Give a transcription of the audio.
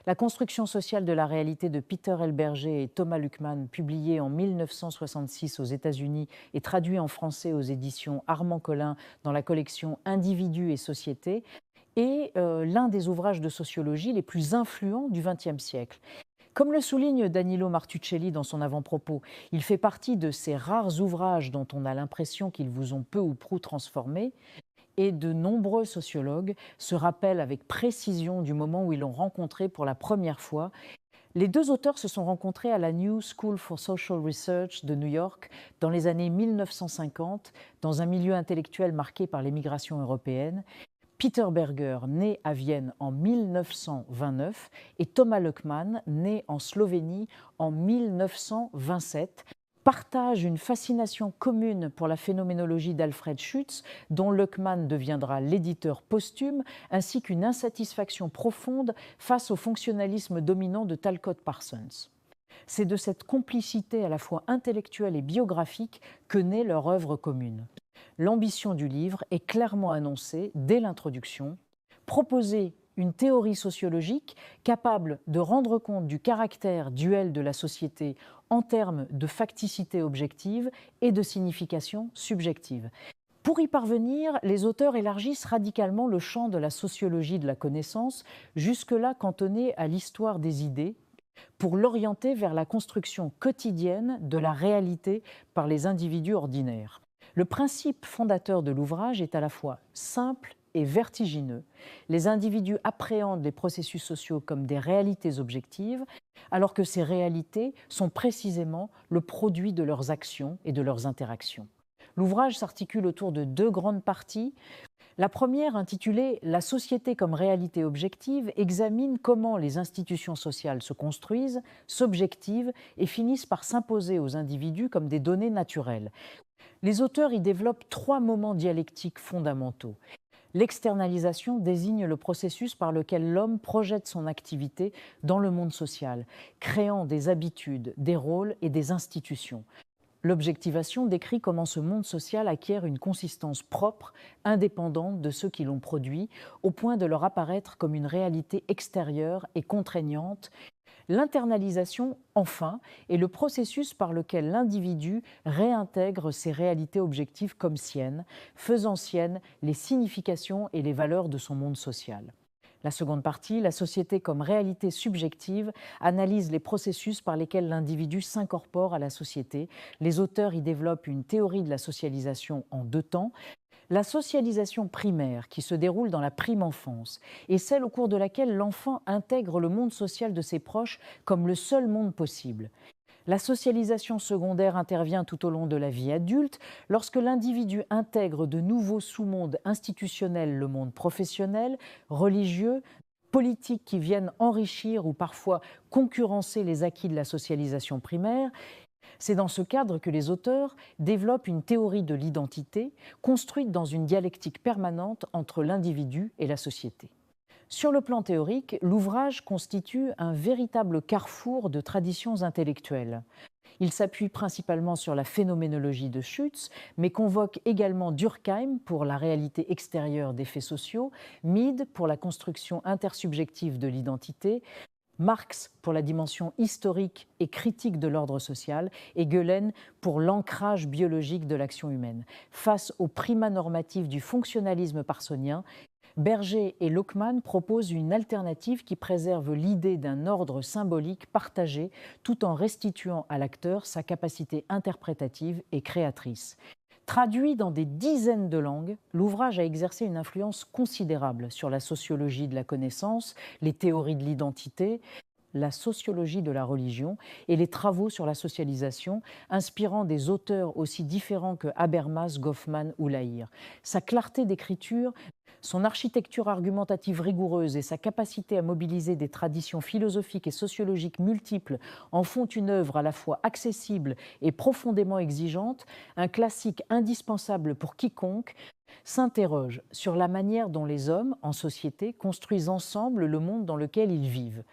La construction sociale de la réalité de Peter L. Berger et Thomas Luckmann, publié en 1966 aux États-Unis et traduit en français aux éditions Armand Collin dans la collection Individus et société, est l'un des ouvrages de sociologie les plus influents du XXe siècle. Comme le souligne Danilo Martuccelli dans son avant-propos, il fait partie de ces rares ouvrages dont on a l'impression qu'ils vous ont peu ou prou transformé, et de nombreux sociologues se rappellent avec précision du moment où ils l'ont rencontré pour la première fois. Les deux auteurs se sont rencontrés à la New School for Social Research de New York dans les années 1950, dans un milieu intellectuel marqué par l'émigration européenne. Peter Berger, né à Vienne en 1929, et Thomas Luckmann, né en Slovénie en 1927, partagent une fascination commune pour la phénoménologie d'Alfred Schutz, dont Luckmann deviendra l'éditeur posthume, ainsi qu'une insatisfaction profonde face au fonctionnalisme dominant de Talcott Parsons. C'est de cette complicité à la fois intellectuelle et biographique que naît leur œuvre commune. L'ambition du livre est clairement annoncée dès l'introduction: proposer une théorie sociologique capable de rendre compte du caractère duel de la société en termes de facticité objective et de signification subjective. Pour y parvenir, les auteurs élargissent radicalement le champ de la sociologie de la connaissance, jusque-là cantonné à l'histoire des idées, pour l'orienter vers la construction quotidienne de la réalité par les individus ordinaires. Le principe fondateur de l'ouvrage est à la fois simple et vertigineux. Les individus appréhendent les processus sociaux comme des réalités objectives, alors que ces réalités sont précisément le produit de leurs actions et de leurs interactions. L'ouvrage s'articule autour de deux grandes parties. La première, intitulée « La société comme réalité objective », examine comment les institutions sociales se construisent, s'objectivent et finissent par s'imposer aux individus comme des données naturelles. Les auteurs y développent trois moments dialectiques fondamentaux. L'externalisation désigne le processus par lequel l'homme projette son activité dans le monde social, créant des habitudes, des rôles et des institutions. L'objectivation décrit comment ce monde social acquiert une consistance propre, indépendante de ceux qui l'ont produit, au point de leur apparaître comme une réalité extérieure et contraignante. L'internalisation, enfin, est le processus par lequel l'individu réintègre ses réalités objectives comme siennes, faisant siennes les significations et les valeurs de son monde social. La seconde partie, la société comme réalité subjective, analyse les processus par lesquels l'individu s'incorpore à la société. Les auteurs y développent une théorie de la socialisation en deux temps. La socialisation primaire, qui se déroule dans la prime enfance, est celle au cours de laquelle l'enfant intègre le monde social de ses proches comme le seul monde possible. La socialisation secondaire intervient tout au long de la vie adulte, lorsque l'individu intègre de nouveaux sous-mondes institutionnels, le monde professionnel, religieux, politique, qui viennent enrichir ou parfois concurrencer les acquis de la socialisation primaire. C'est dans ce cadre que les auteurs développent une théorie de l'identité construite dans une dialectique permanente entre l'individu et la société. Sur le plan théorique, l'ouvrage constitue un véritable carrefour de traditions intellectuelles. Il s'appuie principalement sur la phénoménologie de Schutz, mais convoque également Durkheim pour la réalité extérieure des faits sociaux, Mead pour la construction intersubjective de l'identité, Marx pour la dimension historique et critique de l'ordre social et Göhlen pour l'ancrage biologique de l'action humaine. Face au primat normatif du fonctionnalisme parsonien, Berger et Luckmann proposent une alternative qui préserve l'idée d'un ordre symbolique partagé tout en restituant à l'acteur sa capacité interprétative et créatrice. Traduit dans des dizaines de langues, l'ouvrage a exercé une influence considérable sur la sociologie de la connaissance, les théories de l'identité, la sociologie de la religion et les travaux sur la socialisation, inspirant des auteurs aussi différents que Habermas, Goffman ou Laïr. Sa clarté d'écriture, son architecture argumentative rigoureuse et sa capacité à mobiliser des traditions philosophiques et sociologiques multiples en font une œuvre à la fois accessible et profondément exigeante, un classique indispensable pour quiconque s'interroge sur la manière dont les hommes, en société, construisent ensemble le monde dans lequel ils vivent.